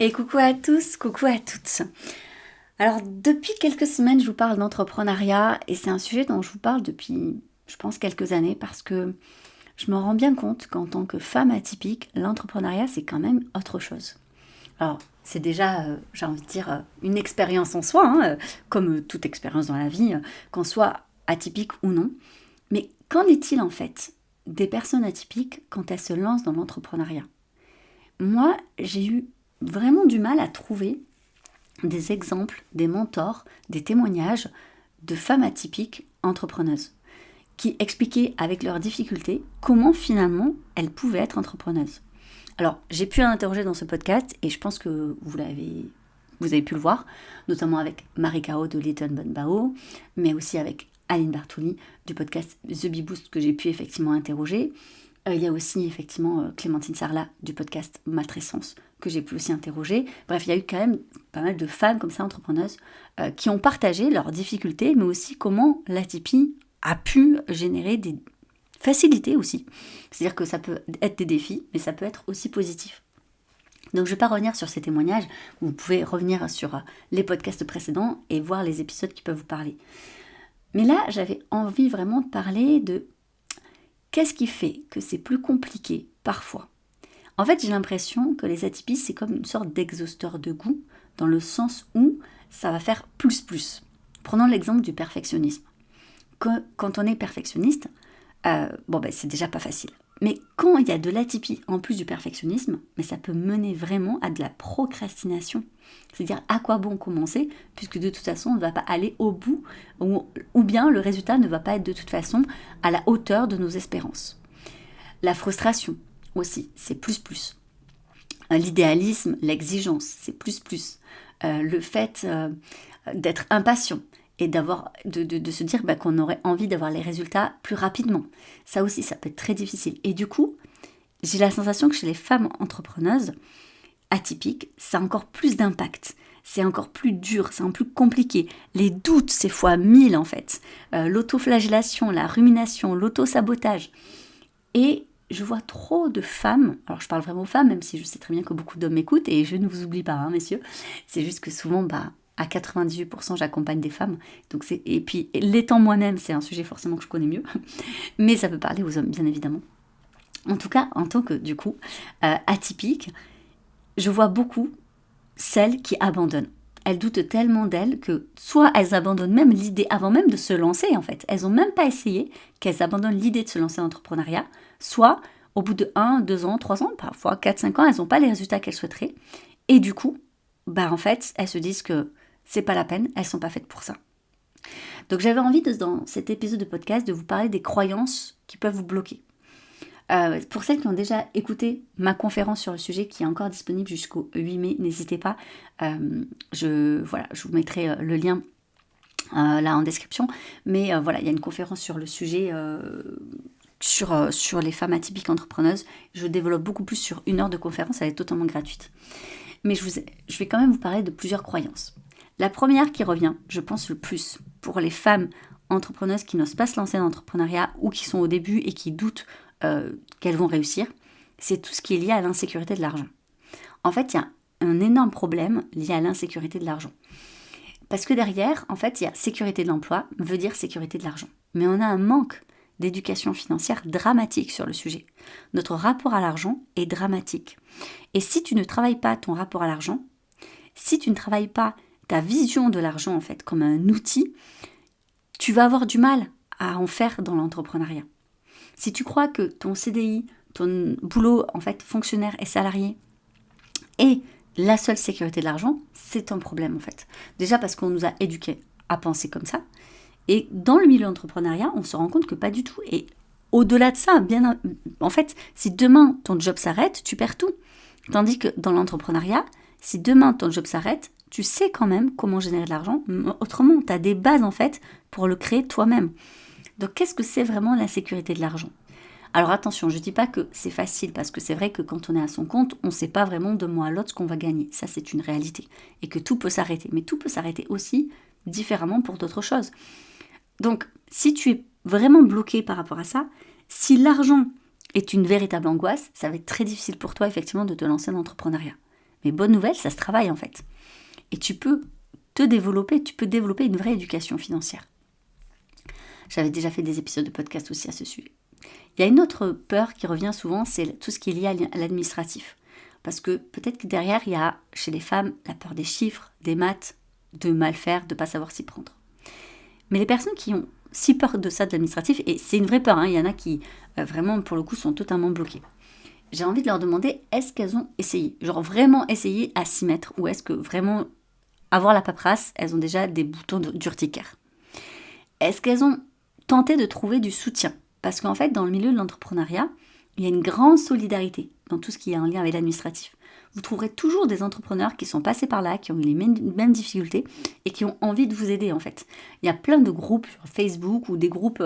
Et coucou à tous, coucou à toutes. Alors depuis quelques semaines, je vous parle d'entrepreneuriat et c'est un sujet dont je vous parle depuis, je pense, quelques années parce que je me rends bien compte qu'en tant que femme atypique, l'entrepreneuriat c'est quand même autre chose. Alors c'est déjà, j'ai envie de dire, une expérience en soi, hein, comme toute expérience dans la vie, qu'on soit atypique ou non. Mais qu'en est-il en fait des personnes atypiques quand elles se lancent dans l'entrepreneuriat? Moi, j'ai eu vraiment du mal à trouver des exemples, des mentors, des témoignages de femmes atypiques entrepreneuses qui expliquaient avec leurs difficultés comment finalement elles pouvaient être entrepreneuses. Alors, j'ai pu interroger dans ce podcast et je pense que vous avez pu le voir, notamment avec Marie Cao de Little Bon Bao, mais aussi avec Aline Bartoli du podcast The Bee Boost que j'ai pu effectivement interroger. Il y a aussi effectivement Clémentine Sarlat du podcast Maltraitance que j'ai pu aussi interroger. Bref, il y a eu quand même pas mal de femmes comme ça, entrepreneuses, qui ont partagé leurs difficultés, mais aussi comment l'atypie a pu générer des facilités aussi. C'est-à-dire que ça peut être des défis, mais ça peut être aussi positif. Donc je ne vais pas revenir sur ces témoignages, vous pouvez revenir sur les podcasts précédents et voir les épisodes qui peuvent vous parler. Mais là, j'avais envie vraiment de parler de qu'est-ce qui fait que c'est plus compliqué parfois. En fait, j'ai l'impression que les atypies, c'est comme une sorte d'exhausteur de goût, dans le sens où ça va faire plus plus. Prenons l'exemple du perfectionnisme. Quand on est perfectionniste, c'est déjà pas facile. Mais quand il y a de l'atypie en plus du perfectionnisme, mais ça peut mener vraiment à de la procrastination. C'est-à-dire à quoi bon commencer, puisque de toute façon on ne va pas aller au bout, ou bien le résultat ne va pas être de toute façon à la hauteur de nos espérances. La frustration aussi, c'est plus plus. L'idéalisme, l'exigence, c'est plus plus. Le fait d'être impatient et de se dire qu'on aurait envie d'avoir les résultats plus rapidement. Ça aussi, ça peut être très difficile. Et du coup, j'ai la sensation que chez les femmes entrepreneuses atypiques, ça a encore plus d'impact. C'est encore plus dur, c'est encore plus compliqué. Les doutes, c'est fois 1000 en fait. L'autoflagellation, la rumination, l'auto-sabotage. Et je vois trop de femmes, alors je parle vraiment aux femmes, même si je sais très bien que beaucoup d'hommes m'écoutent, et je ne vous oublie pas, hein, messieurs. C'est juste que souvent, à 98%, j'accompagne des femmes. Et puis, l'étant moi-même, c'est un sujet forcément que je connais mieux. Mais ça peut parler aux hommes, bien évidemment. En tout cas, en tant que, du coup, atypique, je vois beaucoup celles qui abandonnent. Elles doutent tellement d'elles que soit elles abandonnent même l'idée avant même de se lancer, en fait. Elles n'ont même pas essayé, qu'elles abandonnent l'idée de se lancer en entrepreneuriat. Soit, au bout de 1, 2 ans, 3 ans, parfois 4, 5 ans, elles n'ont pas les résultats qu'elles souhaiteraient. Et du coup, en fait, elles se disent que c'est pas la peine, elles sont pas faites pour ça. Donc j'avais envie, dans cet épisode de podcast, de vous parler des croyances qui peuvent vous bloquer. Pour celles qui ont déjà écouté ma conférence sur le sujet, qui est encore disponible jusqu'au 8 mai, n'hésitez pas. Je vous mettrai le lien là en description. Mais il y a une conférence sur le sujet, sur les femmes atypiques entrepreneuses. Je développe beaucoup plus sur 1 heure de conférence, elle est totalement gratuite. Mais je vais quand même vous parler de plusieurs croyances. La première qui revient, je pense le plus, pour les femmes entrepreneuses qui n'osent pas se lancer dans l'entrepreneuriat ou qui sont au début et qui doutent qu'elles vont réussir, c'est tout ce qui est lié à l'insécurité de l'argent. En fait, il y a un énorme problème lié à l'insécurité de l'argent. Parce que derrière, en fait, il y a sécurité de l'emploi, veut dire sécurité de l'argent. Mais on a un manque d'éducation financière dramatique sur le sujet. Notre rapport à l'argent est dramatique. Et si tu ne travailles pas ton rapport à l'argent, si tu ne travailles pas ta vision de l'argent en fait comme un outil, tu vas avoir du mal à en faire dans l'entrepreneuriat. Si tu crois que ton CDI, ton boulot en fait fonctionnaire et salarié est la seule sécurité de l'argent, c'est un problème en fait. Déjà parce qu'on nous a éduqués à penser comme ça. Et dans le milieu entrepreneuriat, on se rend compte que pas du tout. Et au-delà de ça, en fait, si demain ton job s'arrête, tu perds tout. Tandis que dans l'entrepreneuriat, si demain ton job s'arrête, tu sais quand même comment générer de l'argent. Autrement, tu as des bases en fait pour le créer toi-même. Donc qu'est-ce que c'est vraiment la sécurité de l'argent ? Alors attention, je ne dis pas que c'est facile, parce que c'est vrai que quand on est à son compte, on ne sait pas vraiment d'un mois à l'autre ce qu'on va gagner. Ça, c'est une réalité. Et que tout peut s'arrêter. Mais tout peut s'arrêter aussi différemment pour d'autres choses. Donc, si tu es vraiment bloqué par rapport à ça, si l'argent est une véritable angoisse, ça va être très difficile pour toi, effectivement, de te lancer dans l'entrepreneuriat. Mais bonne nouvelle, ça se travaille en fait. Et tu peux développer une vraie éducation financière. J'avais déjà fait des épisodes de podcast aussi à ce sujet. Il y a une autre peur qui revient souvent, c'est tout ce qui est lié à l'administratif. Parce que peut-être que derrière, il y a chez les femmes la peur des chiffres, des maths, de mal faire, de ne pas savoir s'y prendre. Mais les personnes qui ont si peur de ça, de l'administratif, et c'est une vraie peur, il y en a qui vraiment pour le coup sont totalement bloquées. J'ai envie de leur demander, est-ce qu'elles ont essayé, genre vraiment essayé à s'y mettre, ou est-ce que vraiment avoir la paperasse, elles ont déjà des boutons d'urticaire. Est-ce qu'elles ont tenté de trouver du soutien? Parce qu'en fait, dans le milieu de l'entrepreneuriat, il y a une grande solidarité dans tout ce qui est en lien avec l'administratif. Vous trouverez toujours des entrepreneurs qui sont passés par là, qui ont eu les mêmes difficultés et qui ont envie de vous aider en fait. Il y a plein de groupes sur Facebook ou des groupes,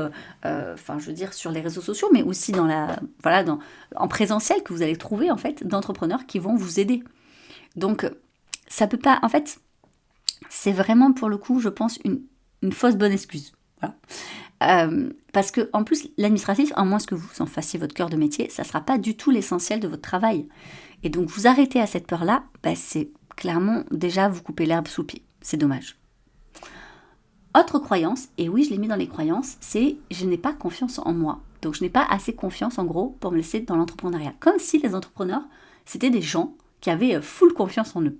sur les réseaux sociaux, mais aussi en présentiel que vous allez trouver en fait d'entrepreneurs qui vont vous aider. Donc ça peut pas, en fait, c'est vraiment pour le coup, je pense, une fausse bonne excuse. Voilà. Parce que en plus, l'administratif, à moins que vous en fassiez votre cœur de métier, ça ne sera pas du tout l'essentiel de votre travail. Et donc vous arrêtez à cette peur-là, c'est clairement déjà vous couper l'herbe sous le pied. C'est dommage. Autre croyance, et oui, je l'ai mis dans les croyances, c'est je n'ai pas confiance en moi. Donc je n'ai pas assez confiance en gros pour me laisser dans l'entrepreneuriat. Comme si les entrepreneurs, c'était des gens qui avaient full confiance en eux.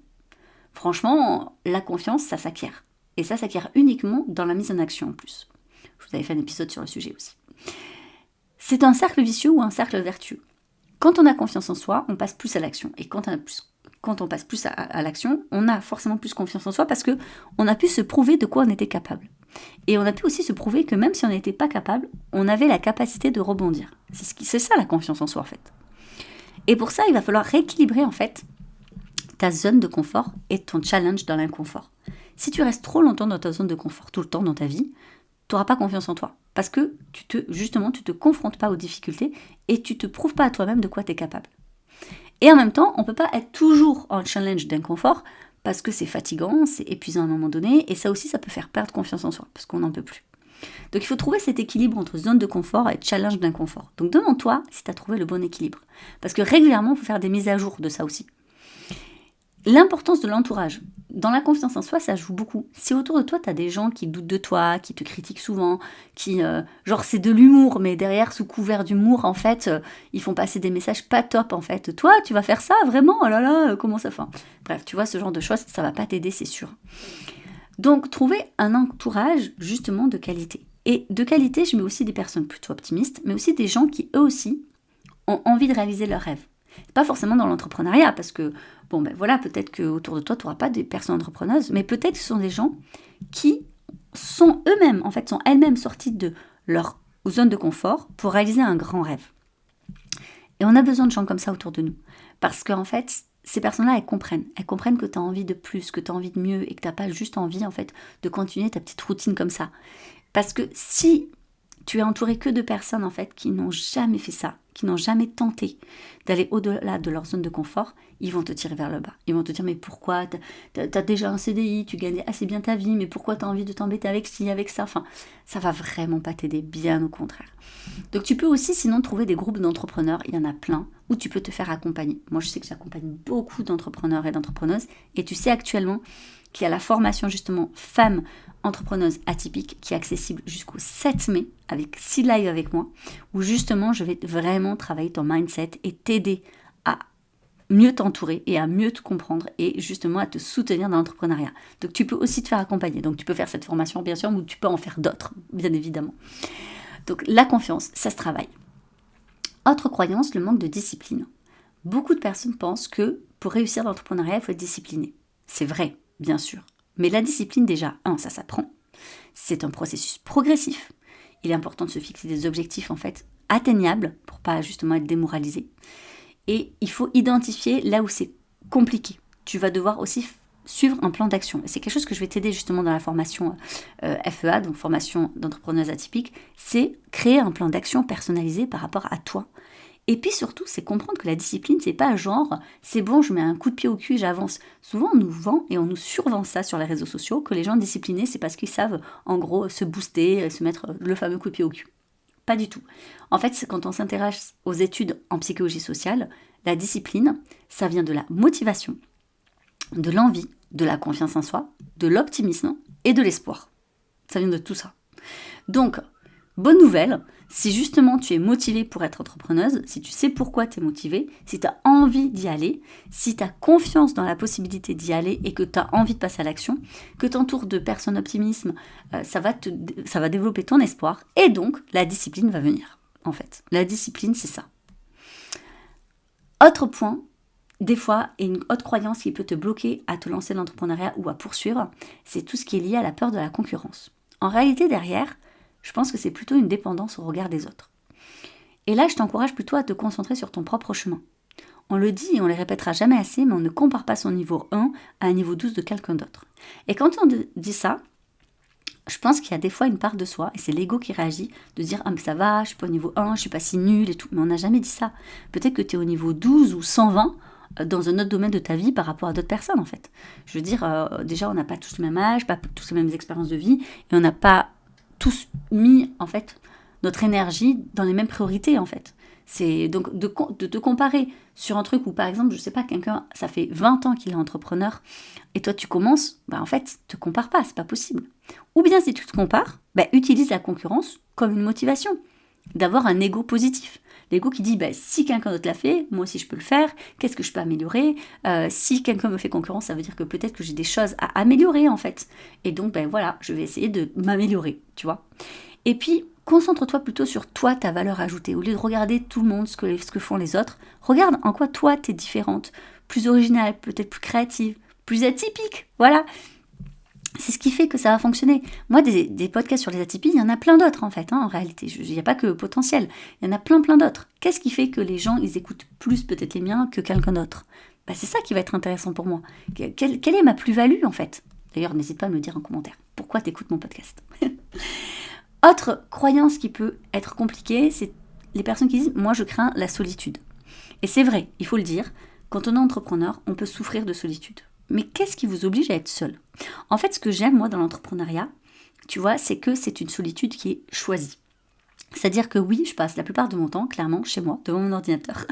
Franchement, la confiance, ça s'acquiert. Et ça s'acquiert uniquement dans la mise en action en plus. Je vous avais fait un épisode sur le sujet aussi. C'est un cercle vicieux ou un cercle vertueux. Quand on a confiance en soi, on passe plus à l'action. Et quand on passe plus à l'action, on a forcément plus confiance en soi parce qu'on a pu se prouver de quoi on était capable. Et on a pu aussi se prouver que même si on n'était pas capable, on avait la capacité de rebondir. C'est ça la confiance en soi en fait. Et pour ça, il va falloir rééquilibrer en fait ta zone de confort et ton challenge dans l'inconfort. Si tu restes trop longtemps dans ta zone de confort tout le temps dans ta vie, tu n'auras pas confiance en toi. Parce que tu te confrontes pas aux difficultés et tu te prouves pas à toi-même de quoi tu es capable. Et en même temps, on ne peut pas être toujours en challenge d'inconfort parce que c'est fatigant, c'est épuisant à un moment donné et ça aussi, ça peut faire perdre confiance en soi parce qu'on n'en peut plus. Donc il faut trouver cet équilibre entre zone de confort et challenge d'inconfort. Donc demande-toi si tu as trouvé le bon équilibre. Parce que régulièrement, il faut faire des mises à jour de ça aussi. L'importance de l'entourage. Dans la confiance en soi, ça joue beaucoup. Si autour de toi, tu as des gens qui doutent de toi, qui te critiquent souvent, genre c'est de l'humour, mais derrière, sous couvert d'humour, en fait, ils font passer des messages pas top, en fait. Toi, tu vas faire ça, vraiment? Oh là là, comment ça fait? Bref, tu vois, ce genre de choses, ça va pas t'aider, c'est sûr. Donc, trouver un entourage, justement, de qualité. Et de qualité, je mets aussi des personnes plutôt optimistes, mais aussi des gens qui, eux aussi, ont envie de réaliser leurs rêves. Pas forcément dans l'entrepreneuriat, parce que, peut-être qu'autour de toi, tu n'auras pas des personnes entrepreneuses, mais peut-être que ce sont des gens qui sont eux-mêmes, en fait, sont elles-mêmes sorties de leur zone de confort pour réaliser un grand rêve. Et on a besoin de gens comme ça autour de nous. Parce qu'en fait, ces personnes-là, elles comprennent que tu as envie de plus, que tu as envie de mieux, et que tu n'as pas juste envie, en fait, de continuer ta petite routine comme ça. Parce que si tu es entouré que de personnes, en fait, qui n'ont jamais fait ça, qui n'ont jamais tenté d'aller au-delà de leur zone de confort, ils vont te tirer vers le bas. Ils vont te dire, mais pourquoi t'as déjà un CDI, tu gagnes assez bien ta vie, mais pourquoi t'as envie de t'embêter avec ci, avec ça? Enfin, ça va vraiment pas t'aider, bien au contraire. Donc tu peux aussi sinon trouver des groupes d'entrepreneurs, il y en a plein, où tu peux te faire accompagner. Moi je sais que j'accompagne beaucoup d'entrepreneurs et d'entrepreneuses, et tu sais actuellement qu'il y a la formation justement femmes entrepreneuse atypique qui est accessible jusqu'au 7 mai avec 6 lives avec moi où justement je vais vraiment travailler ton mindset et t'aider à mieux t'entourer et à mieux te comprendre et justement à te soutenir dans l'entrepreneuriat. Donc tu peux aussi te faire accompagner. Donc tu peux faire cette formation bien sûr, mais tu peux en faire d'autres bien évidemment. Donc la confiance, ça se travaille. Autre croyance, le manque de discipline. Beaucoup de personnes pensent que pour réussir dans l'entrepreneuriat, il faut être discipliné. C'est vrai, bien sûr. Mais la discipline, déjà, ça s'apprend. C'est un processus progressif. Il est important de se fixer des objectifs, en fait, atteignables pour pas justement être démoralisé. Et il faut identifier là où c'est compliqué. Tu vas devoir aussi suivre un plan d'action. Et c'est quelque chose que je vais t'aider justement dans la formation FEA, donc formation d'entrepreneuse atypique. C'est créer un plan d'action personnalisé par rapport à toi. Et puis surtout, c'est comprendre que la discipline, c'est pas genre, c'est bon, je mets un coup de pied au cul et j'avance. Souvent, on nous vend et on nous survend ça sur les réseaux sociaux, que les gens disciplinés, c'est parce qu'ils savent, en gros, se booster, se mettre le fameux coup de pied au cul. Pas du tout. En fait, c'est quand on s'intéresse aux études en psychologie sociale, la discipline, ça vient de la motivation, de l'envie, de la confiance en soi, de l'optimisme et de l'espoir. Ça vient de tout ça. Donc, bonne nouvelle, si justement tu es motivée pour être entrepreneuse, si tu sais pourquoi tu es motivée, si tu as envie d'y aller, si tu as confiance dans la possibilité d'y aller et que tu as envie de passer à l'action, que tu entoures de personnes optimistes, ça va développer ton espoir et donc la discipline va venir. En fait, la discipline, c'est ça. Autre point, des fois, et une autre croyance qui peut te bloquer à te lancer dans l'entrepreneuriat ou à poursuivre, c'est tout ce qui est lié à la peur de la concurrence. En réalité, derrière, je pense que c'est plutôt une dépendance au regard des autres. Et là, je t'encourage plutôt à te concentrer sur ton propre chemin. On le dit et on ne le répétera jamais assez, mais on ne compare pas son niveau 1 à un niveau 12 de quelqu'un d'autre. Et quand on dit ça, je pense qu'il y a des fois une part de soi, et c'est l'ego qui réagit, de dire « Ah mais ça va, je suis pas au niveau 1, je suis pas si nul et tout ». Mais on n'a jamais dit ça. Peut-être que tu es au niveau 12 ou 120 dans un autre domaine de ta vie par rapport à d'autres personnes en fait. Je veux dire, déjà on n'a pas tous le même âge, pas tous les mêmes expériences de vie, et on n'a pas tous mis en fait notre énergie dans les mêmes priorités en fait. C'est donc de te comparer sur un truc où par exemple, je sais pas, quelqu'un, ça fait 20 ans qu'il est entrepreneur et toi tu commences, en fait, te compare pas, c'est pas possible. Ou bien si tu te compares, utilise la concurrence comme une motivation, d'avoir un ego positif. L'ego qui dit, si quelqu'un d'autre l'a fait, moi aussi je peux le faire, qu'est-ce que je peux améliorer, si quelqu'un me fait concurrence, ça veut dire que peut-être que j'ai des choses à améliorer en fait. Et donc, voilà, je vais essayer de m'améliorer, tu vois. Et puis, concentre-toi plutôt sur toi, ta valeur ajoutée. Au lieu de regarder tout le monde, ce que font les autres, regarde en quoi toi, t'es différente, plus originale, peut-être plus créative, plus atypique, voilà. C'est ce qui fait que ça va fonctionner. Moi, des podcasts sur les atypies, il y en a plein d'autres en fait, en réalité. Il n'y a pas que potentiel, il y en a plein d'autres. Qu'est-ce qui fait que les gens, ils écoutent plus peut-être les miens que quelqu'un d'autre ? C'est ça qui va être intéressant pour moi. Quelle est ma plus-value en fait ? D'ailleurs, n'hésite pas à me le dire en commentaire. Pourquoi tu écoutes mon podcast ? Autre croyance qui peut être compliquée, c'est les personnes qui disent « moi je crains la solitude ». Et c'est vrai, il faut le dire, quand on est entrepreneur, on peut souffrir de solitude. Mais qu'est-ce qui vous oblige à être seul ? En fait, ce que j'aime, moi, dans l'entrepreneuriat, tu vois, c'est que c'est une solitude qui est choisie. C'est-à-dire que oui, je passe la plupart de mon temps, clairement, chez moi, devant mon ordinateur,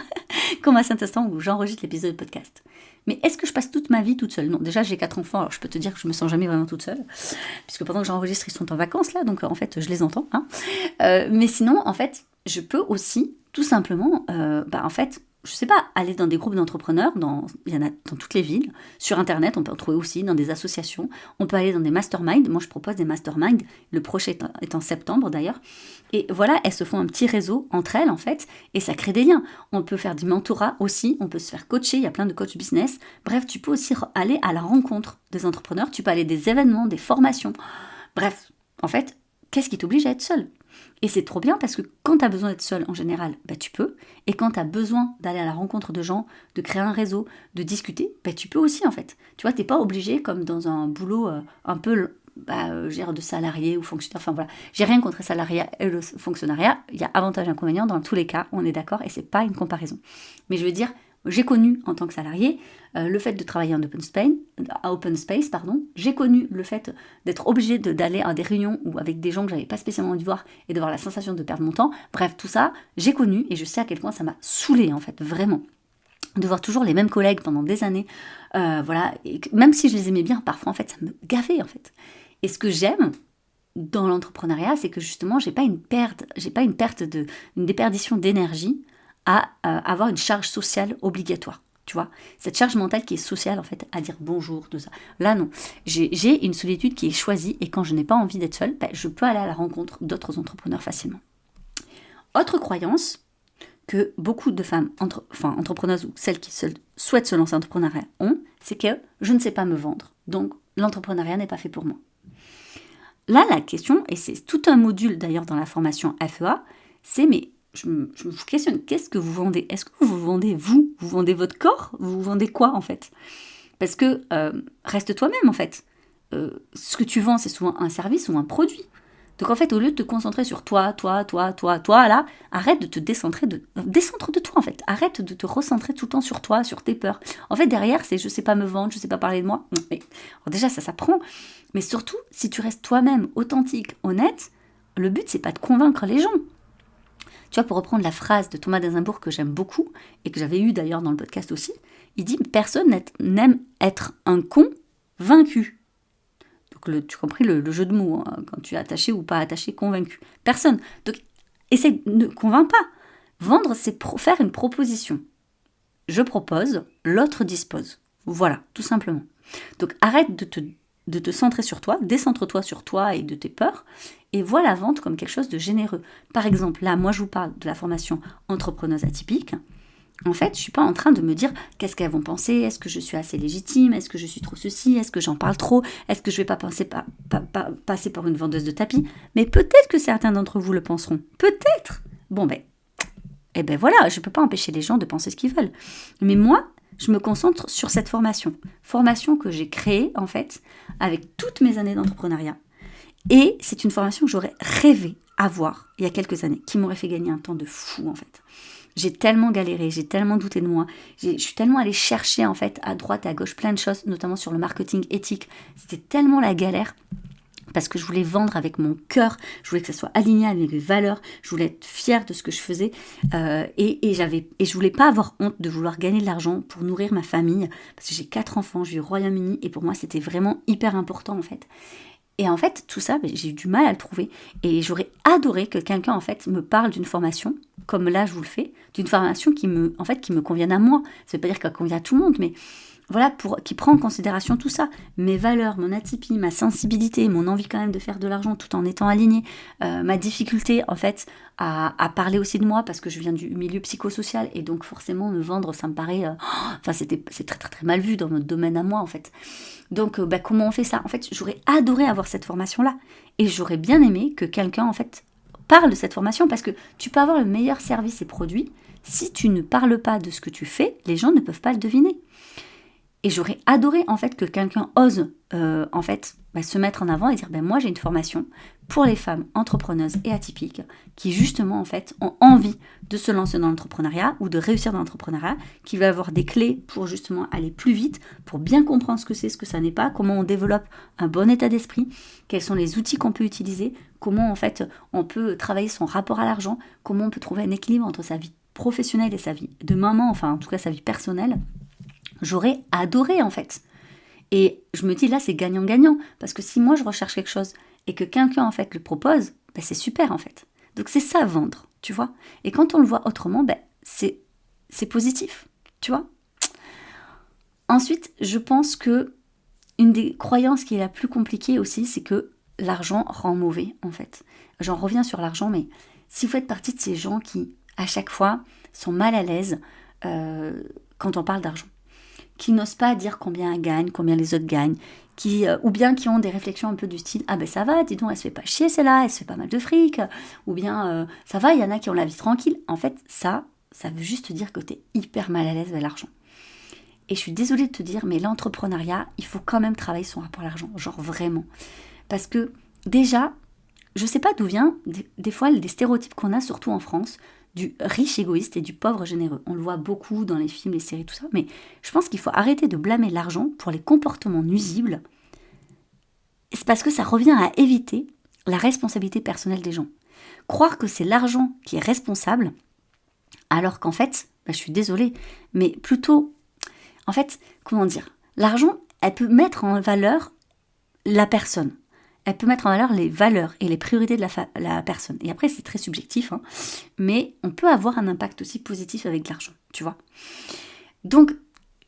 comme à cet instant où j'enregistre l'épisode de podcast. Mais est-ce que je passe toute ma vie toute seule ? Non, déjà, j'ai 4 enfants, alors je peux te dire que je me sens jamais vraiment toute seule, puisque pendant que j'enregistre, ils sont en vacances, là, donc en fait, je les entends. Mais sinon, en fait, je peux aussi, tout simplement, en fait, je sais pas, aller dans des groupes d'entrepreneurs, il y en a dans toutes les villes, sur Internet, on peut en trouver aussi dans des associations, on peut aller dans des masterminds, moi je propose des masterminds, le prochain est en septembre d'ailleurs, et voilà, elles se font un petit réseau entre elles en fait, et ça crée des liens. On peut faire du mentorat aussi, on peut se faire coacher, il y a plein de coachs business, bref, tu peux aussi aller à la rencontre des entrepreneurs, tu peux aller à des événements, des formations, bref, en fait, qu'est-ce qui t'oblige à être seul ? Et c'est trop bien parce que quand tu as besoin d'être seul en général, tu peux. Et quand tu as besoin d'aller à la rencontre de gens, de créer un réseau, de discuter, tu peux aussi en fait. Tu vois, tu n'es pas obligé comme dans un boulot un peu de salarié ou fonctionnaire. Enfin voilà, j'ai rien contre les salariés et le fonctionnariat. Il y a avantages et inconvénients dans tous les cas, on est d'accord, et c'est pas une comparaison. Mais je veux dire, j'ai connu en tant que salarié le fait de travailler en open space, j'ai connu le fait d'être obligé d'aller à des réunions ou avec des gens que j'avais pas spécialement envie de voir et d'avoir la sensation de perdre mon temps. Bref, tout ça, j'ai connu et je sais à quel point ça m'a saoulée en fait, vraiment. De voir toujours les mêmes collègues pendant des années, voilà, et même si je les aimais bien, parfois en fait, ça me gavait en fait. Et ce que j'aime dans l'entrepreneuriat, c'est que justement, j'ai pas une déperdition d'énergie à avoir une charge sociale obligatoire, tu vois, cette charge mentale qui est sociale en fait, à dire bonjour, de ça. Là non, j'ai une solitude qui est choisie et quand je n'ai pas envie d'être seule, je peux aller à la rencontre d'autres entrepreneurs facilement. Autre croyance que beaucoup de femmes entrepreneuses ou celles qui souhaitent se lancer en entrepreneuriat ont, c'est que je ne sais pas me vendre, donc l'entrepreneuriat n'est pas fait pour moi. Là, la question, et c'est tout un module d'ailleurs dans la formation FEA, c'est mais je me questionne, qu'est-ce que vous vendez ? Est-ce que vous vendez vous ? Vous vendez votre corps ? Vous vendez quoi en fait ? Parce que reste toi-même en fait. Ce que tu vends, c'est souvent un service ou un produit. Donc en fait, au lieu de te concentrer sur toi, là, arrête de te décentre de toi en fait. Arrête de te recentrer tout le temps sur toi, sur tes peurs. En fait, derrière, c'est je sais pas me vendre, je sais pas parler de moi. Mais, alors déjà, ça s'apprend. Mais surtout, si tu restes toi-même authentique, honnête, le but, c'est pas de convaincre les gens. Tu vois, pour reprendre la phrase de Thomas d'Azincourt que j'aime beaucoup, et que j'avais eu d'ailleurs dans le podcast aussi, Il dit personne n'aime être un con vaincu. Donc tu as compris le jeu de mots, hein, quand tu es attaché ou pas attaché, convaincu. Personne. Donc essaye, ne convainc pas. Vendre, c'est faire une proposition. Je propose, l'autre dispose. Voilà, tout simplement. Donc arrête de te centrer sur toi, décentre-toi sur toi et de tes peurs, et vois la vente comme quelque chose de généreux. Par exemple, là, moi je vous parle de la formation entrepreneuse atypique. En fait, je ne suis pas en train de me dire qu'est-ce qu'elles vont penser, est-ce que je suis assez légitime, est-ce que je suis trop ceci, est-ce que j'en parle trop, est-ce que je ne vais pas passer par une vendeuse de tapis. Mais peut-être que certains d'entre vous le penseront. Peut-être. Bon eh ben voilà, je ne peux pas empêcher les gens de penser ce qu'ils veulent. Mais moi, je me concentre sur cette formation. Formation que j'ai créée, en fait, avec toutes mes années d'entrepreneuriat. Et c'est une formation que j'aurais rêvé avoir il y a quelques années, qui m'aurait fait gagner un temps de fou, en fait. J'ai tellement galéré, j'ai tellement douté de moi, je suis tellement allée chercher, en fait, à droite, à gauche, plein de choses, notamment sur le marketing éthique. C'était tellement la galère. Parce que je voulais vendre avec mon cœur, je voulais que ça soit aligné avec mes valeurs, je voulais être fière de ce que je faisais et je voulais pas avoir honte de vouloir gagner de l'argent pour nourrir ma famille, parce que j'ai 4 enfants, je vis au Royaume-Uni et pour moi c'était vraiment hyper important en fait. Et en fait tout ça, j'ai eu du mal à le trouver et j'aurais adoré que quelqu'un en fait me parle d'une formation, comme là je vous le fais, d'une formation qui me convienne à moi. Ça veut pas dire qu'elle convient à tout le monde, mais voilà, qui prend en considération tout ça, mes valeurs, mon atypie, ma sensibilité, mon envie quand même de faire de l'argent tout en étant alignée, ma difficulté en fait à parler aussi de moi parce que je viens du milieu psychosocial et donc forcément me vendre ça me paraît, c'est très très très mal vu dans notre domaine à moi en fait. Donc comment on fait ça? En fait j'aurais adoré avoir cette formation là et j'aurais bien aimé que quelqu'un en fait parle de cette formation parce que tu peux avoir le meilleur service et produit, si tu ne parles pas de ce que tu fais, les gens ne peuvent pas le deviner. Et j'aurais adoré en fait que quelqu'un ose se mettre en avant et dire moi j'ai une formation pour les femmes entrepreneuses et atypiques qui justement en fait ont envie de se lancer dans l'entrepreneuriat ou de réussir dans l'entrepreneuriat, qui va avoir des clés pour justement aller plus vite, pour bien comprendre ce que c'est, ce que ça n'est pas, comment on développe un bon état d'esprit, quels sont les outils qu'on peut utiliser, comment en fait on peut travailler son rapport à l'argent, comment on peut trouver un équilibre entre sa vie professionnelle et sa vie de maman, enfin en tout cas sa vie personnelle. J'aurais adoré en fait. Et je me dis là c'est gagnant-gagnant. Parce que si moi je recherche quelque chose et que quelqu'un en fait le propose, c'est super en fait. Donc c'est ça vendre, tu vois. Et quand on le voit autrement, c'est positif, tu vois. Ensuite, je pense que une des croyances qui est la plus compliquée aussi, c'est que l'argent rend mauvais en fait. J'en reviens sur l'argent, mais si vous faites partie de ces gens qui, à chaque fois, sont mal à l'aise quand on parle d'argent, qui n'osent pas dire combien elles gagnent, combien les autres gagnent, ou bien qui ont des réflexions un peu du style « Ah ben ça va, dis donc, elle se fait pas chier celle-là, elle se fait pas mal de fric », ou bien ça va, il y en a qui ont la vie tranquille ». En fait, ça veut juste dire que tu es hyper mal à l'aise avec l'argent. Et je suis désolée de te dire, mais l'entrepreneuriat, il faut quand même travailler son rapport à l'argent, genre vraiment. Parce que déjà, je sais pas d'où vient des fois des stéréotypes qu'on a, surtout en France, du riche égoïste et du pauvre généreux. On le voit beaucoup dans les films, les séries, tout ça, mais je pense qu'il faut arrêter de blâmer l'argent pour les comportements nuisibles. C'est parce que ça revient à éviter la responsabilité personnelle des gens. Croire que c'est l'argent qui est responsable, alors qu'en fait, je suis désolée, mais plutôt, en fait, comment dire, l'argent, elle peut mettre en valeur la personne. Elle peut mettre en valeur les valeurs et les priorités de la personne. Et après, c'est très subjectif, hein, mais on peut avoir un impact aussi positif avec l'argent, tu vois. Donc,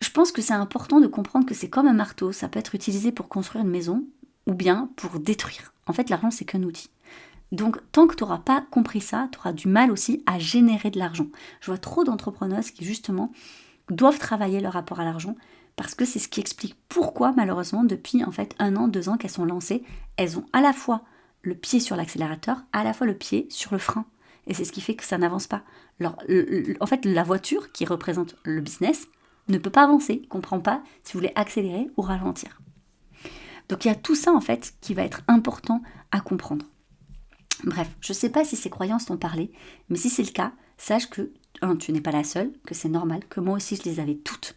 je pense que c'est important de comprendre que c'est comme un marteau, ça peut être utilisé pour construire une maison ou bien pour détruire. En fait, l'argent, c'est qu'un outil. Donc, tant que tu n'auras pas compris ça, tu auras du mal aussi à générer de l'argent. Je vois trop d'entrepreneuses qui, justement, doivent travailler leur rapport à l'argent parce que c'est ce qui explique pourquoi, malheureusement, depuis en fait 1 an, 2 ans qu'elles sont lancées, elles ont à la fois le pied sur l'accélérateur, à la fois le pied sur le frein. Et c'est ce qui fait que ça n'avance pas. Alors, en fait, la voiture qui représente le business ne peut pas avancer, ne comprend pas si vous voulez accélérer ou ralentir. Donc, il y a tout ça, en fait, qui va être important à comprendre. Bref, je ne sais pas si ces croyances t'ont parlé, mais si c'est le cas, sache que tu n'es pas la seule, que c'est normal, que moi aussi je les avais toutes.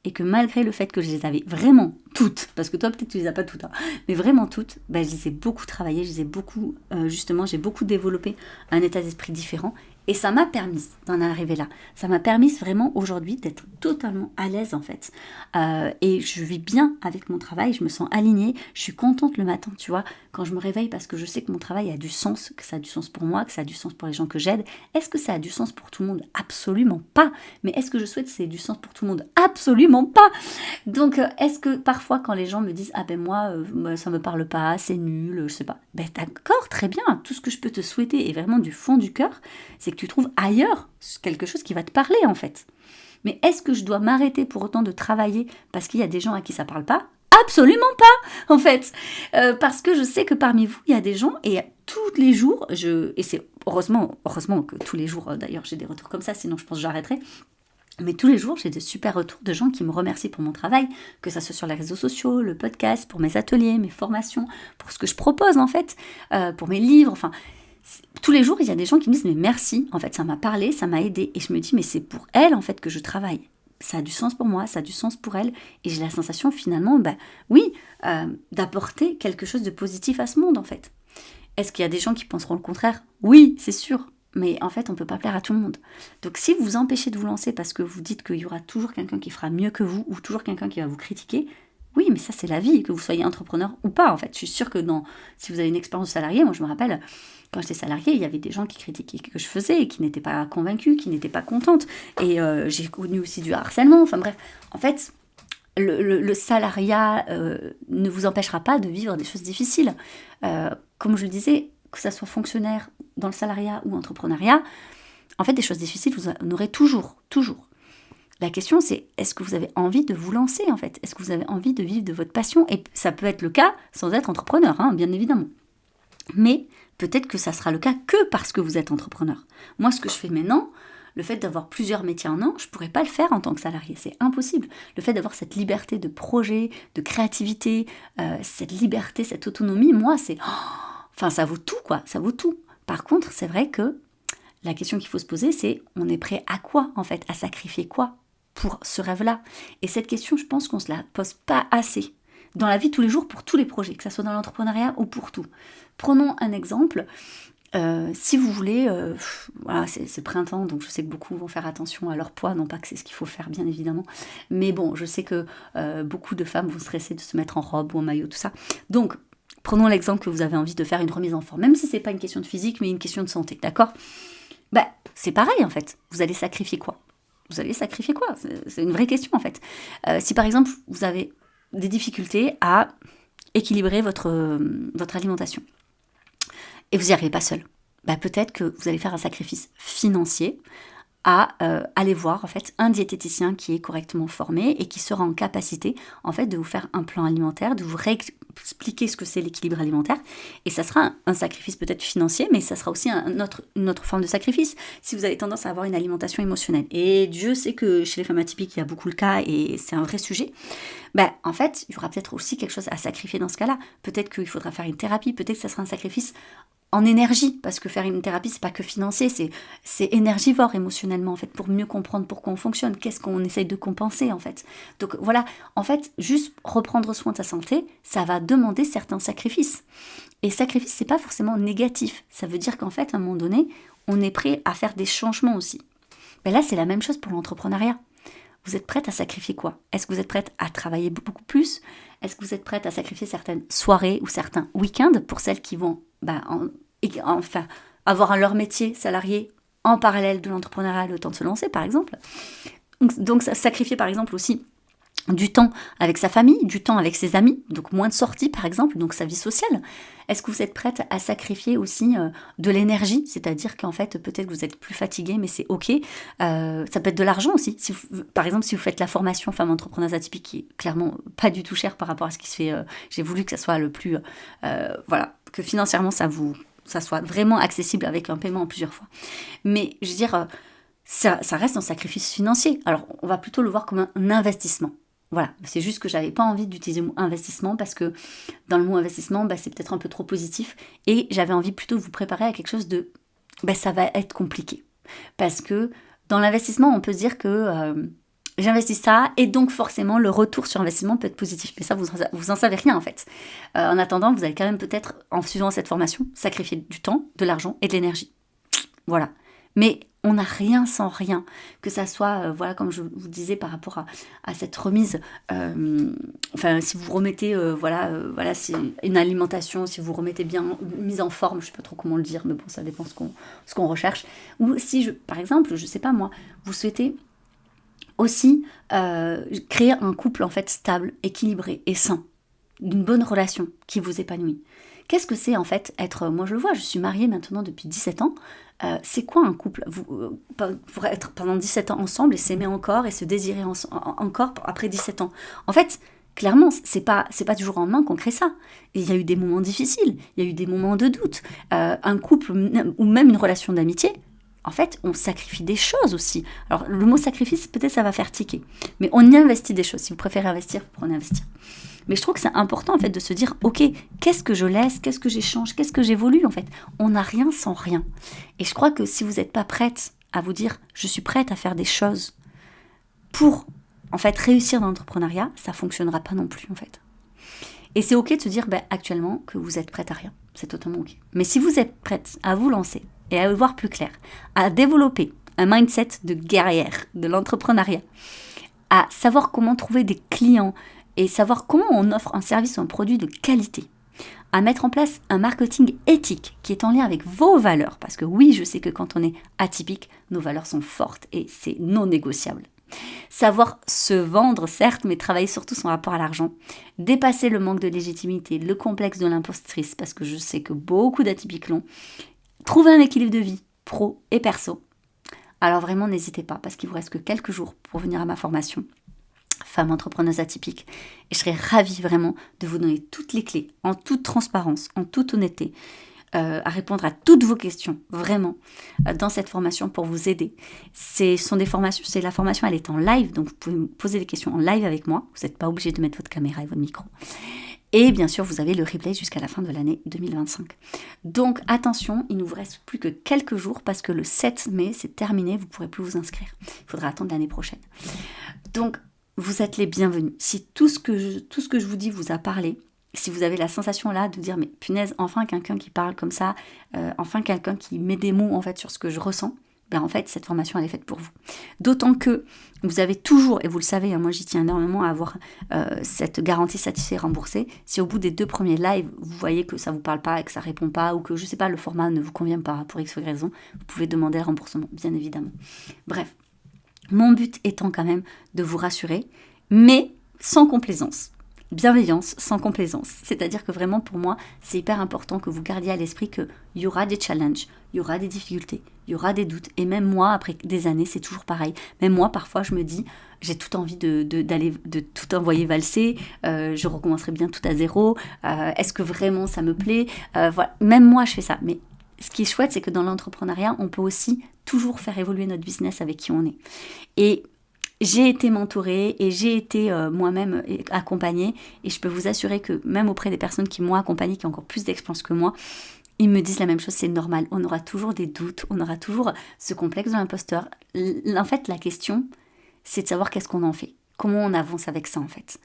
Et que malgré le fait que je les avais vraiment toutes, parce que toi peut-être tu les as pas toutes, hein, mais vraiment toutes, je les ai beaucoup travaillées, je les ai beaucoup, justement, j'ai beaucoup développé un état d'esprit différent Et ça m'a permis d'en arriver là. Ça m'a permis vraiment aujourd'hui d'être totalement à l'aise en fait. Et je vis bien avec mon travail, je me sens alignée, je suis contente le matin, tu vois, quand je me réveille parce que je sais que mon travail a du sens, que ça a du sens pour moi, que ça a du sens pour les gens que j'aide. Est-ce que ça a du sens pour tout le monde? Absolument pas. Mais est-ce que je souhaite que ça ait du sens pour tout le monde? Absolument pas. Donc est-ce que parfois quand les gens me disent « Ah ben moi, ça me parle pas, c'est nul, je sais pas », ben d'accord, très bien, tout ce que je peux te souhaiter et vraiment du fond du cœur, c'est que tu trouves ailleurs quelque chose qui va te parler en fait. Mais est-ce que je dois m'arrêter pour autant de travailler parce qu'il y a des gens à qui ça parle pas? Absolument pas, en fait. Parce que je sais que parmi vous, il y a des gens, et tous les jours, et c'est heureusement que tous les jours, d'ailleurs, j'ai des retours comme ça, sinon je pense que j'arrêterai. Mais tous les jours, j'ai des super retours de gens qui me remercient pour mon travail, que ça soit sur les réseaux sociaux, le podcast, pour mes ateliers, mes formations, pour ce que je propose en fait, pour mes livres, enfin... Tous les jours, il y a des gens qui me disent « mais merci, en fait, ça m'a parlé, ça m'a aidé ». Et je me dis « mais c'est pour elle, en fait, que je travaille ». Ça a du sens pour moi, ça a du sens pour elle. Et j'ai la sensation, finalement, d'apporter quelque chose de positif à ce monde, en fait. Est-ce qu'il y a des gens qui penseront le contraire? Oui, c'est sûr. Mais en fait, on ne peut pas plaire à tout le monde. Donc si vous vous empêchez de vous lancer parce que vous dites qu'il y aura toujours quelqu'un qui fera mieux que vous ou toujours quelqu'un qui va vous critiquer, oui, mais ça c'est la vie, que vous soyez entrepreneur ou pas en fait. Je suis sûre que si vous avez une expérience de salarié, moi je me rappelle, quand j'étais salariée, il y avait des gens qui critiquaient ce que je faisais et qui n'étaient pas convaincus, qui n'étaient pas contentes. Et j'ai connu aussi du harcèlement, enfin bref. En fait, le salariat ne vous empêchera pas de vivre des choses difficiles. Comme je le disais, que ça soit fonctionnaire dans le salariat ou entrepreneuriat, en fait, des choses difficiles, vous en aurez toujours, toujours. La question, c'est est-ce que vous avez envie de vous lancer, en fait? Est-ce que vous avez envie de vivre de votre passion? Et ça peut être le cas sans être entrepreneur, hein, bien évidemment. Mais peut-être que ça sera le cas que parce que vous êtes entrepreneur. Moi, ce que je fais maintenant, le fait d'avoir plusieurs métiers en un, je ne pourrais pas le faire en tant que salarié, c'est impossible. Le fait d'avoir cette liberté de projet, de créativité, cette liberté, cette autonomie, moi, c'est... Enfin, ça vaut tout, quoi, ça vaut tout. Par contre, c'est vrai que la question qu'il faut se poser, c'est on est prêt à quoi, en fait? À sacrifier quoi pour ce rêve-là? Et cette question, je pense qu'on ne se la pose pas assez dans la vie de tous les jours pour tous les projets, que ce soit dans l'entrepreneuriat ou pour tout. Prenons un exemple. Si vous voulez, voilà, c'est le printemps, donc je sais que beaucoup vont faire attention à leur poids, non pas que c'est ce qu'il faut faire, bien évidemment, mais bon, je sais que beaucoup de femmes vont stresser de se mettre en robe ou en maillot, tout ça. Donc, prenons l'exemple que vous avez envie de faire une remise en forme, même si c'est pas une question de physique, mais une question de santé, d'accord? C'est pareil en fait. Vous allez sacrifier quoi? Vous allez sacrifier quoi? C'est une vraie question en fait. Si par exemple vous avez des difficultés à équilibrer votre alimentation et vous n'y arrivez pas seul, peut-être que vous allez faire un sacrifice financier à aller voir en fait un diététicien qui est correctement formé et qui sera en capacité en fait de vous faire un plan alimentaire, de vous réexpliquer ce que c'est l'équilibre alimentaire, et ça sera un sacrifice peut-être financier, mais ça sera aussi une autre forme de sacrifice si vous avez tendance à avoir une alimentation émotionnelle. Et Dieu sait que chez les femmes atypiques il y a beaucoup le cas et c'est un vrai sujet. En fait, il y aura peut-être aussi quelque chose à sacrifier dans ce cas-là. Peut-être qu'il faudra faire une thérapie, peut-être que ça sera un sacrifice en énergie, parce que faire une thérapie, c'est pas que financier, c'est énergivore émotionnellement, en fait, pour mieux comprendre pourquoi on fonctionne, qu'est-ce qu'on essaye de compenser, en fait. Donc voilà, en fait, juste reprendre soin de sa santé, ça va demander certains sacrifices. Et sacrifice, c'est pas forcément négatif. Ça veut dire qu'en fait, à un moment donné, on est prêt à faire des changements aussi. Là, c'est la même chose pour l'entrepreneuriat. Vous êtes prête à sacrifier quoi? Est-ce que vous êtes prête à travailler beaucoup plus? Est-ce que vous êtes prête à sacrifier certaines soirées ou certains week-ends pour celles qui vont avoir leur métier salarié en parallèle de l'entrepreneuriat, le temps de se lancer par exemple? Donc sacrifier par exemple aussi du temps avec sa famille, du temps avec ses amis, donc moins de sorties par exemple, donc sa vie sociale. Est-ce que vous êtes prête à sacrifier aussi de l'énergie, c'est-à-dire qu'en fait peut-être que vous êtes plus fatigué, mais c'est ok. Ça peut être de l'argent aussi. Par exemple, si vous faites la formation Femmes Entrepreneurs Atypiques, qui est clairement pas du tout chère par rapport à ce qui se fait, j'ai voulu que ça soit le plus, que financièrement ça soit vraiment accessible avec un paiement en plusieurs fois. Mais je veux dire, ça reste un sacrifice financier. Alors on va plutôt le voir comme un investissement. Voilà, c'est juste que j'avais pas envie d'utiliser le mot investissement parce que dans le mot investissement, c'est peut-être un peu trop positif et j'avais envie plutôt de vous préparer à quelque chose de... ça va être compliqué. Parce que dans l'investissement, on peut se dire que j'investis ça et donc forcément le retour sur investissement peut être positif. Mais ça, vous en savez rien en fait. En attendant, vous allez quand même peut-être, en suivant cette formation, sacrifier du temps, de l'argent et de l'énergie. Voilà. Mais on n'a rien sans rien, que ça soit, voilà, comme je vous disais par rapport à cette remise, si vous remettez, voilà, c'est une alimentation, si vous remettez bien, mise en forme, je ne sais pas trop comment le dire, mais bon, ça dépend ce qu'on recherche. Ou si, par exemple, je ne sais pas moi, vous souhaitez aussi créer un couple en fait stable, équilibré et sain, d'une bonne relation qui vous épanouit. Qu'est-ce que c'est en fait être, moi je le vois, je suis mariée maintenant depuis 17 ans, c'est quoi un couple pour être pendant 17 ans ensemble et s'aimer encore et se désirer encore après 17 ans. En fait, clairement, c'est pas toujours en main qu'on crée ça. Et il y a eu des moments difficiles, il y a eu des moments de doute. Un couple ou même une relation d'amitié, en fait, on sacrifie des choses aussi. Alors, le mot sacrifice, peut-être ça va faire tiquer. Mais on y investit des choses. Si vous préférez investir, vous prenez investir. Mais je trouve que c'est important, en fait, de se dire, ok, qu'est-ce que je laisse, qu'est-ce que j'échange, qu'est-ce que j'évolue, en fait. On n'a rien sans rien. Et je crois que si vous n'êtes pas prête à vous dire, je suis prête à faire des choses pour, en fait, réussir dans l'entrepreneuriat, ça ne fonctionnera pas non plus, en fait. Et c'est ok de se dire, actuellement, que vous êtes prête à rien. C'est totalement ok. Mais si vous êtes prête à vous lancer, et à y voir plus clair, à développer un mindset de guerrière, de l'entrepreneuriat, à savoir comment trouver des clients et savoir comment on offre un service ou un produit de qualité, à mettre en place un marketing éthique qui est en lien avec vos valeurs, parce que oui, je sais que quand on est atypique, nos valeurs sont fortes et c'est non négociable. Savoir se vendre, certes, mais travailler surtout son rapport à l'argent. Dépasser le manque de légitimité, le complexe de l'impostrice, parce que je sais que beaucoup d'atypiques l'ont. Trouver un équilibre de vie, pro et perso. Alors vraiment, n'hésitez pas, parce qu'il vous reste que quelques jours pour venir à ma formation, Femme entrepreneuse atypique. Et je serai ravie vraiment de vous donner toutes les clés, en toute transparence, en toute honnêteté, à répondre à toutes vos questions, vraiment, dans cette formation pour vous aider. La formation, elle est en live, donc vous pouvez me poser des questions en live avec moi. Vous n'êtes pas obligé de mettre votre caméra et votre micro. Et bien sûr, vous avez le replay jusqu'à la fin de l'année 2025. Donc attention, il ne vous reste plus que quelques jours parce que le 7 mai, c'est terminé, vous ne pourrez plus vous inscrire. Il faudra attendre l'année prochaine. Donc, vous êtes les bienvenus. Si tout ce que je vous dis vous a parlé, si vous avez la sensation là de dire, mais punaise, enfin quelqu'un qui parle comme ça, enfin quelqu'un qui met des mots en fait sur ce que je ressens, en fait, cette formation, elle est faite pour vous. D'autant que vous avez toujours, et vous le savez, moi j'y tiens énormément à avoir cette garantie satisfait remboursée. Si au bout des 2 premiers lives, vous voyez que ça ne vous parle pas et que ça ne répond pas, ou que, je ne sais pas, le format ne vous convient pas pour X ou Y raison, vous pouvez demander le remboursement, bien évidemment. Bref, mon but étant quand même de vous rassurer, mais sans complaisance. Bienveillance sans complaisance. C'est-à-dire que vraiment, pour moi, c'est hyper important que vous gardiez à l'esprit qu'il y aura des challenges, il y aura des difficultés, il y aura des doutes. Et même moi, après des années, c'est toujours pareil. Même moi, parfois, je me dis, j'ai tout envie de tout envoyer valser, je recommencerai bien tout à zéro, est-ce que vraiment ça me plaît, voilà. Même moi, je fais ça. Mais ce qui est chouette, c'est que dans l'entrepreneuriat, on peut aussi toujours faire évoluer notre business avec qui on est. Et j'ai été mentorée et j'ai été moi-même accompagnée et je peux vous assurer que même auprès des personnes qui m'ont accompagnée, qui ont encore plus d'expérience que moi, ils me disent la même chose, c'est normal. On aura toujours des doutes, on aura toujours ce complexe de l'imposteur. En fait, la question, c'est de savoir qu'est-ce qu'on en fait, comment on avance avec ça en fait.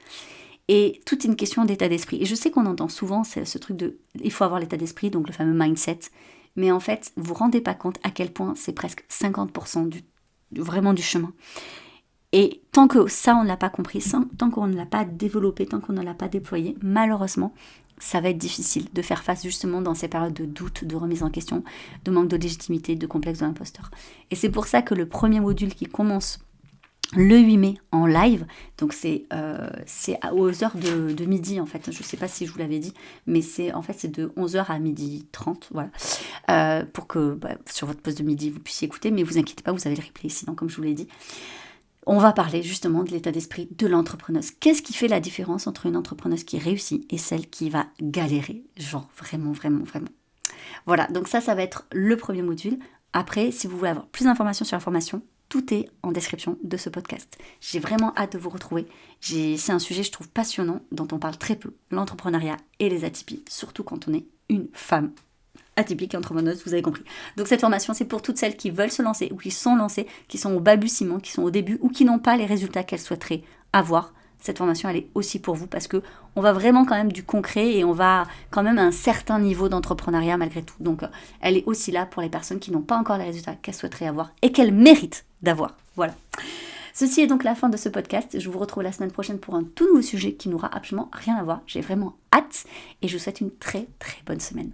Et toute une question d'état d'esprit. Et je sais qu'on entend souvent ce truc de, il faut avoir l'état d'esprit, donc le fameux mindset. Mais en fait, vous ne vous rendez pas compte à quel point c'est presque 50% vraiment du chemin. Et tant que ça, on ne l'a pas compris, tant qu'on ne l'a pas développé, tant qu'on ne l'a pas déployé, malheureusement, ça va être difficile de faire face justement dans ces périodes de doute, de remise en question, de manque de légitimité, de complexe de l'imposteur. Et c'est pour ça que le premier module qui commence le 8 mai en live, donc c'est aux heures de midi en fait, je ne sais pas si je vous l'avais dit, mais c'est de 11h à 12h30, voilà, pour que sur votre poste de midi vous puissiez écouter, mais vous inquiétez pas, vous avez le replay ici, donc comme je vous l'ai dit. On va parler justement de l'état d'esprit de l'entrepreneuse. Qu'est-ce qui fait la différence entre une entrepreneuse qui réussit et celle qui va galérer, genre vraiment, vraiment, vraiment. Voilà, donc ça va être le premier module. Après, si vous voulez avoir plus d'informations sur la formation, tout est en description de ce podcast. J'ai vraiment hâte de vous retrouver. C'est un sujet, je trouve, passionnant, dont on parle très peu, l'entrepreneuriat et les atypies, surtout quand on est une femme atypique, entrepreneuse, vous avez compris. Donc cette formation, c'est pour toutes celles qui veulent se lancer ou qui sont lancées, qui sont au balbutiement, qui sont au début ou qui n'ont pas les résultats qu'elles souhaiteraient avoir cette formation, elle est aussi pour vous parce que on va vraiment quand même du concret et on va quand même à un certain niveau d'entrepreneuriat malgré tout. Donc, elle est aussi là pour les personnes qui n'ont pas encore les résultats qu'elles souhaiteraient avoir et qu'elles méritent d'avoir. Voilà. Ceci est donc la fin de ce podcast. Je vous retrouve la semaine prochaine pour un tout nouveau sujet qui n'aura absolument rien à voir. J'ai vraiment hâte et je vous souhaite une très très bonne semaine.